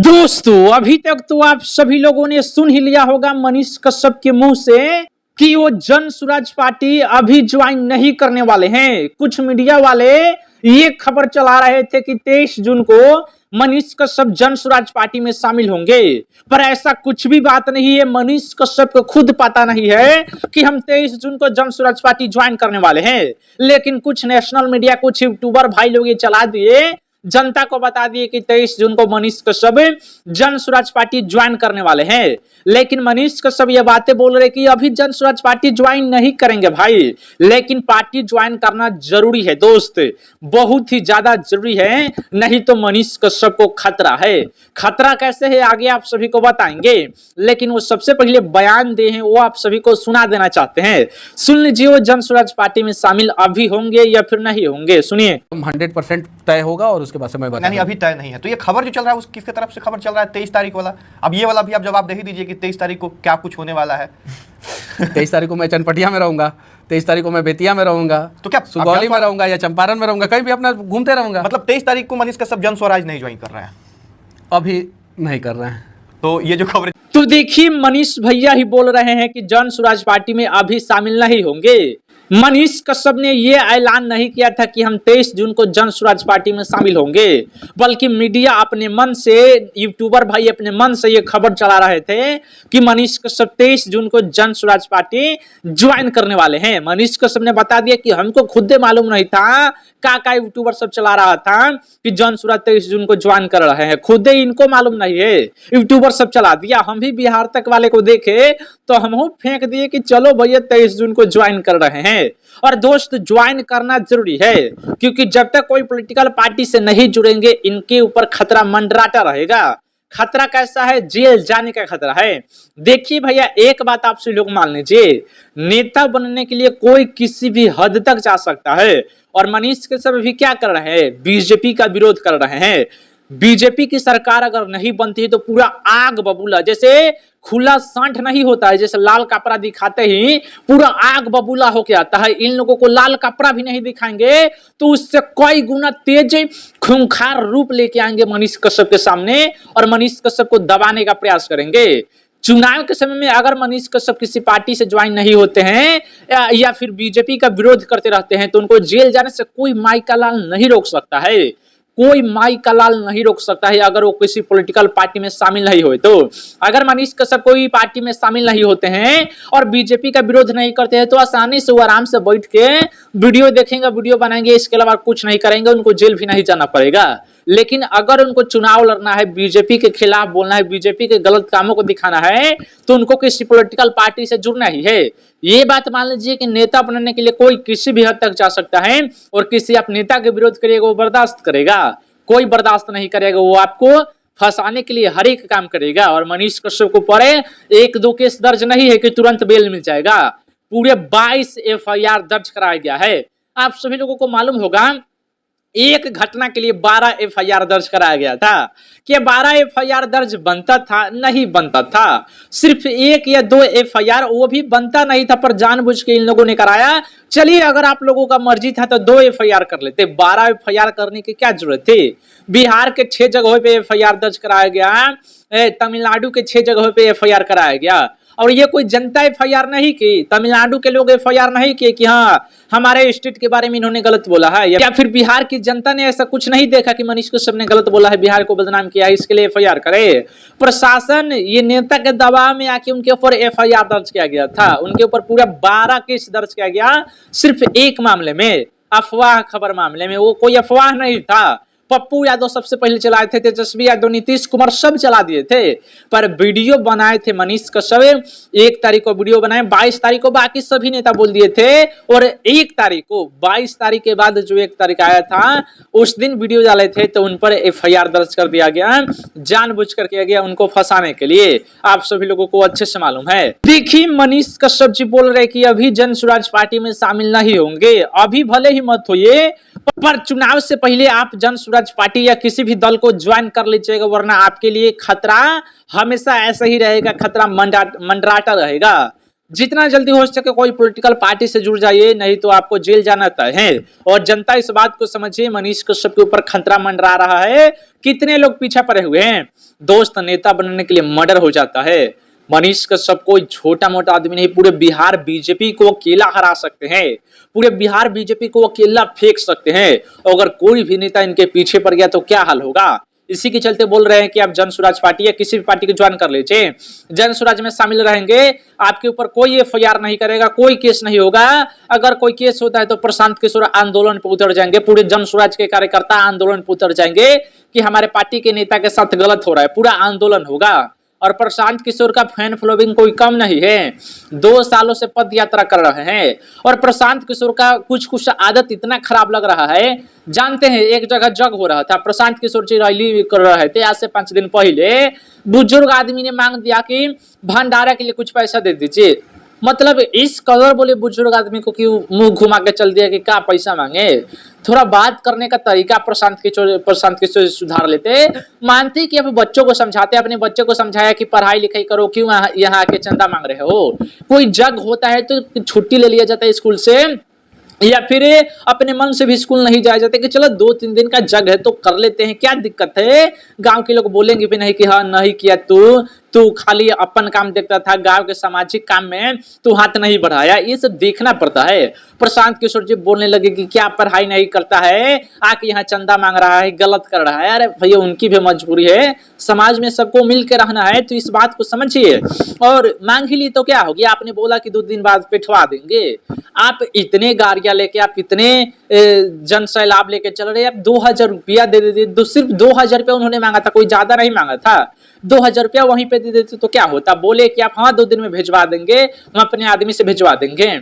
दोस्तों अभी तक तो आप सभी लोगों ने सुन ही लिया होगा मनीष कश्यप के मुंह से कि वो जन स्वराज पार्टी अभी ज्वाइन नहीं करने वाले हैं। कुछ मीडिया वाले ये खबर चला रहे थे कि 23 जून को मनीष कश्यप जन स्वराज पार्टी में शामिल होंगे, पर ऐसा कुछ भी बात नहीं है। मनीष कश्यप को खुद पता नहीं है कि हम 23 जून को जन स्वराज पार्टी ज्वाइन करने वाले हैं, लेकिन कुछ नेशनल मीडिया, कुछ यूट्यूबर भाई लोग ये चला दिए, जनता को बता दिए कि 23 जून को मनीष कश्यप जन स्वराज पार्टी ज्वाइन करने वाले हैं। लेकिन मनीष कश्यप ये बातें बोल रहे कि अभी जन स्वराज पार्टी ज्वाइन नहीं करेंगे भाई, लेकिन पार्टी ज्वाइन करना जरूरी है दोस्त, बहुत ही ज्यादा जरूरी है, नहीं तो मनीष कश्यप को खतरा है। खतरा कैसे है आगे आप सभी को बताएंगे, लेकिन वो सबसे पहले बयान दे हैं वो आप सभी को सुना देना चाहते हैं। सुन लीजिए, वो जन स्वराज पार्टी में शामिल अभी होंगे या फिर नहीं होंगे, सुनिए। 100% तय होगा और उसके बाद से मैं बता नहीं, अभी तय नहीं है। तो ये खबर जो चल रहा है, उस किसके तरफ से खबर चल रहा है? 23 तारीख वाला। अब ये वाला भी आप जवाब दे ही दीजिए कि 23 तारीख को क्या कुछ होने वाला है। 23 तारीख को मैं चनपटिया में रहूंगा, 23 तारीख को मैं बेतिया में रहूंगा, तो क्या सुगौली में रहूंगा या चंपारण में रहूंगा, कहीं भी अपना घूमते रहूंगा। मतलब 23 तारीख को मनीष कश्यप जन स्वराज नहीं ज्वाइन कर रहे हैं, अभी नहीं कर रहे हैं। तो ये जो खबर, तो देखिए मनीष भैया ही बोल रहे हैं कि जन स्वराज पार्टी में अभी शामिल नहीं होंगे। मनीष कश्यप ने यह ऐलान नहीं किया था कि हम 23 जून को जन स्वराज पार्टी में शामिल होंगे, बल्कि मीडिया अपने मन से, यूट्यूबर भाई अपने मन से ये खबर चला रहे थे कि मनीष कश्यप 23 जून को जन स्वराज पार्टी ज्वाइन करने वाले हैं। मनीष कश्यप ने बता दिया कि हमको खुद मालूम नहीं था, का यूट्यूबर सब चला रहा था कि जन स्वराज 23 जून को ज्वाइन कर रहे हैं, खुद इनको मालूम नहीं है, यूट्यूबर सब चला दिया। हम भी बिहार तक वाले को देखे तो हम फेंक दिए कि चलो भैया 23 जून को ज्वाइन कर रहे हैं। और दोस्त ज्वाइन करना जरूरी है, क्योंकि जब तक कोई पॉलिटिकल पार्टी से नहीं जुड़ेंगे इनके ऊपर खतरा मंडराता रहेगा। खतरा कैसा है? जेल जाने का खतरा है। देखिए भैया, एक बात आपसे लोग मान लीजिए, नेता बनने के लिए कोई किसी भी हद तक जा सकता है, और मनीष कश्यप भी क्या कर रहे हैं? बीजेपी का विरोध कर रहे हैं। बीजेपी की सरकार अगर नहीं बनती है तो पूरा आग बबूला, जैसे खुला सांठ नहीं होता है, जैसे लाल कपड़ा दिखाते ही पूरा आग बबूला होके आता है, इन लोगों को लाल कपड़ा भी नहीं दिखाएंगे तो उससे कई गुना तेज खूंखार रूप लेके आएंगे मनीष कश्यप के सामने, और मनीष कश्यप को दबाने का प्रयास करेंगे। चुनाव के समय में अगर मनीष कश्यप किसी पार्टी से ज्वाइन नहीं होते हैं या फिर बीजेपी का विरोध करते रहते हैं तो उनको जेल जाने से कोई माई का लाल नहीं रोक सकता है, कोई माई का लाल नहीं रोक सकता है, अगर वो किसी पॉलिटिकल पार्टी में शामिल नहीं हुए तो। अगर मनीष कश्यप कोई पार्टी में शामिल नहीं होते हैं और बीजेपी का विरोध नहीं करते हैं तो आसानी से वो आराम से बैठ के वीडियो देखेंगे, वीडियो बनाएंगे, इसके अलावा कुछ नहीं करेंगे, उनको जेल भी नहीं जाना पड़ेगा। लेकिन अगर उनको चुनाव लड़ना है, बीजेपी के खिलाफ बोलना है, बीजेपी के गलत कामों को दिखाना है, तो उनको किसी पॉलिटिकल पार्टी से जुड़ना ही है। ये बात मान लीजिए कि नेता बनने के लिए कोई किसी भी हद तक जा सकता है, और किसी आप नेता के विरोध करिएगा वो बर्दाश्त करेगा, कोई बर्दाश्त नहीं करेगा, वो आपको फंसाने के लिए हर एक काम करेगा। और मनीष कश्यप को पड़े 1-2 केस दर्ज नहीं है कि तुरंत बेल मिल जाएगा, पूरे 22 FIR दर्ज कराया गया है। आप सभी लोगों को मालूम होगा एक घटना के लिए 12 FIR दर्ज कराया गया था। क्या 12 FIR दर्ज बनता था? नहीं बनता था, सिर्फ 1 या 2 FIR, वो भी बनता नहीं था, पर जानबूझ के इन लोगों ने कराया। चलिए अगर आप लोगों का मर्जी था तो 2 FIR कर लेते, 12 FIR करने की क्या जरूरत थी? बिहार के 6 जगहों पे FIR दर्ज कराया गया, तमिलनाडु के 6 जगहों पे FIR कराया गया, और ये कोई जनता FIR नहीं की, तमिलनाडु के लोग FIR नहीं किए कि हाँ हमारे स्टेट के बारे में इन्होंने गलत बोला है, या फिर बिहार की जनता ने ऐसा कुछ नहीं देखा कि मनीष कश्यप ने गलत बोला है, बिहार को बदनाम किया है, इसके लिए FIR करे। प्रशासन ये नेता के दबाव में आके उनके ऊपर FIR दर्ज किया गया था, उनके ऊपर पूरा 12 केस दर्ज किया गया, सिर्फ एक मामले में, अफवाह खबर मामले में। वो कोई अफवाह नहीं था, पप्पू यादव सबसे पहले चलाए थे, तेजस्वी यादव, नीतीश कुमार सब चला दिए थे, पर वीडियो बनाए थे मनीष कश्यप। 1 तारीख को वीडियो बनाए, 22 तारीख को बाकी सभी नेता बोल दिए थे, और 1 तारीख को, 22 तारीख के बाद जो 1 तारीख आया था उस दिन वीडियो डाले थे, तो उन पर FIR दर्ज कर दिया गया, जानबूझ कर किया गया उनको फंसाने के लिए। आप सभी लोगों को अच्छे से मालूम है। देखिए मनीष कश्यप जी बोल रहे कि अभी जन स्वराज पार्टी में शामिल नहीं होंगे, अभी भले ही मत होइए, पर चुनाव से पहले आप जन स्वराज पार्टी या किसी भी दल को ज्वाइन कर लीजिएगा, वरना आपके लिए खतरा हमेशा ऐसा ही रहेगा, खतरा मंडराता रहेगा। जितना जल्दी हो सके कोई पॉलिटिकल पार्टी से जुड़ जाइए, नहीं तो आपको जेल जाना तय है। और जनता इस बात को समझिए, मनीष कश्यप के ऊपर खतरा मंडरा रहा है। कितने लोग पीछे पड़े हुए हैं, दोस्त नेता बनने के लिए मर्डर हो जाता है। मनीष कश्यप कोई छोटा मोटा आदमी नहीं, पूरे बिहार बीजेपी को अकेला हरा सकते हैं, पूरे बिहार बीजेपी को अकेला फेंक सकते हैं। अगर कोई भी नेता इनके पीछे पड़ गया तो क्या हाल होगा। इसी के चलते बोल रहे हैं कि आप जन स्वराज पार्टी या किसी भी पार्टी को ज्वाइन कर लीजिए, जन स्वराज में शामिल रहेंगे। आपके ऊपर कोई एफआईआर नहीं करेगा, कोई केस नहीं होगा। अगर कोई केस होता है तो प्रशांत किशोर आंदोलन पर उतर जाएंगे, पूरे जन स्वराज के कार्यकर्ता आंदोलन पर उतर जाएंगे कि हमारे पार्टी के नेता के साथ गलत हो रहा है, पूरा आंदोलन होगा। और प्रशांत किशोर का फैन फॉलोइंग कोई कम नहीं है, 2 सालों से पद यात्रा कर रहे हैं। और प्रशांत किशोर का कुछ कुछ आदत इतना खराब लग रहा है, जानते हैं एक जगह जग हो रहा था, प्रशांत किशोर जी रैली कर रहे थे आज से 5 दिन पहले। बुजुर्ग आदमी ने मांग दिया कि भंडारा के लिए कुछ पैसा दे दीजिए। मतलब इस कदर बोले बुजुर्ग आदमी को कि मुंह घुमा के चल दिया कि क्या पैसा मांगे। थोड़ा बात करने का तरीका प्रशांत किशोर सुधार लेते, मानते कि अब बच्चों को समझाते, अपने बच्चों को समझाया कि पढ़ाई लिखाई करो, क्यों यहाँ आके चंदा मांग रहे हो। कोई जग होता है तो छुट्टी ले लिया जाता है स्कूल से, या फिर अपने मन से भी स्कूल नहीं जाया जाता कि चलो 2-3 दिन का जग है तो कर लेते हैं, क्या दिक्कत है। गांव के लोग बोलेंगे भी नहीं कि हाँ नहीं किया तू खाली अपन काम देखता था, गांव के सामाजिक काम में तू हाथ नहीं बढ़ाया। ये सब देखना पड़ता है। प्रशांत किशोर जी बोलने लगे कि क्या पढ़ाई नहीं करता है, आके यहाँ चंदा मांग रहा है, गलत कर रहा है। अरे भैया उनकी भी मजबूरी है, समाज में सबको मिल के रहना है, तो इस बात को समझिए। और मांग ही ली तो क्या हो गया, आपने बोला कि 2 दिन बाद पिटवा देंगे। आप इतने गाड़ियां लेके, आप इतने जन सैलाब लेके चल रहे, आप 2000 रुपया दे देते। सिर्फ 2000 रुपया उन्होंने मांगा था, कोई ज्यादा नहीं मांगा था। 2000 रुपया वहीं पे दे देते तो क्या होता। बोले कि आप हाँ 2 दिन में भिजवा देंगे, हम अपने आदमी से भिजवा देंगे।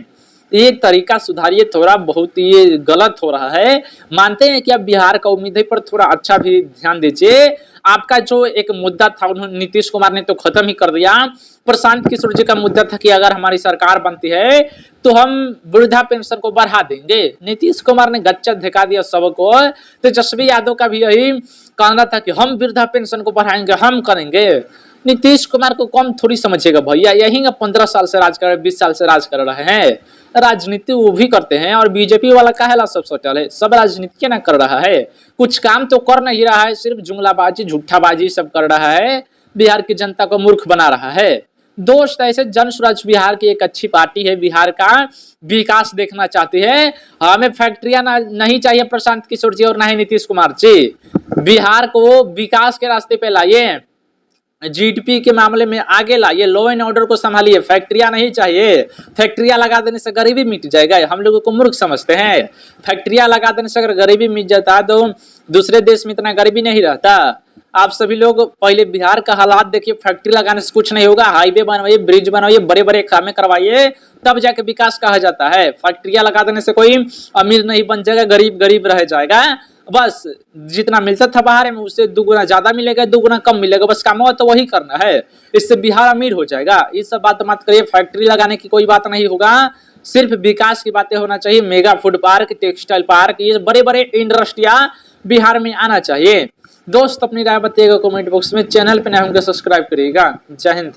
एक तरीका सुधारिए, थोड़ा बहुत ये गलत हो रहा है। मानते हैं कि आप बिहार का उम्मीद है, पर थोड़ा अच्छा भी ध्यान दीजिए। आपका जो एक मुद्दा था उन्होंने नीतीश कुमार ने तो खत्म ही कर दिया। प्रशांत किशोर जी का मुद्दा था कि अगर हमारी सरकार बनती है तो हम वृद्धा पेंशन को बढ़ा देंगे। नीतीश कुमार ने गच्चा दिखा दिया सबको। तेजस्वी यादव का भी यही कहना था कि हम वृद्धा पेंशन को बढ़ाएंगे, हम करेंगे। नीतीश कुमार को कम थोड़ी समझिएगा भैया, यही 15 साल से राज कर रहे, 20 साल से राज कर रहे हैं। राजनीति वो भी करते हैं, और बीजेपी वाला काहेला सब सोचल है, सब राजनीति क्या ना कर रहा है, कुछ काम तो कर नहीं रहा है, सिर्फ जुमलाबाजी झूठाबाजी सब कर रहा है, बिहार की जनता को मूर्ख बना रहा है। दोस्त ऐसे जन स्वराज बिहार की एक अच्छी पार्टी है, बिहार का विकास देखना चाहती है। हमें फैक्ट्रियां नहीं चाहिए प्रशांत किशोर जी और ना ही नीतीश कुमार जी। बिहार को विकास के रास्ते पे लाइए, जीडीपी के मामले में आगे लाइए, लॉ एंड ऑर्डर को संभालिए। फैक्ट्रियां नहीं चाहिए, फैक्ट्रियां लगा देने से गरीबी मिट जाएगा। हम लोगों को मूर्ख समझते हैं। फैक्ट्रियां लगा देने से अगर गरीबी मिट जाता है तो दूसरे देश में इतना गरीबी नहीं रहता। आप सभी लोग पहले बिहार का हालात देखिए, फैक्ट्री लगाने से कुछ नहीं होगा। हाईवे बनवाइए, ब्रिज बनवाइए, बड़े बड़े कामें करवाइए, तब जाके विकास कहा जाता है। फैक्ट्रियां लगा देने से कोई अमीर नहीं बन जाएगा, गरीब गरीब रह जाएगा। बस जितना मिलता था बाहर में उससे 2 गुना ज्यादा मिलेगा, 2 गुना कम मिलेगा, बस काम हो तो वही करना है, इससे बिहार अमीर हो जाएगा। ये सब बात मत करिए, फैक्ट्री लगाने की कोई बात नहीं होगा, सिर्फ विकास की बातें होना चाहिए। Mega food park, textile park, ये बड़े बड़े इंडस्ट्रियां बिहार में आना चाहिए। दोस्त अपनी राय बताइएगा कमेंट बॉक्स में, चैनल पे नए होंगे सब्सक्राइब करिएगा। जय हिंद।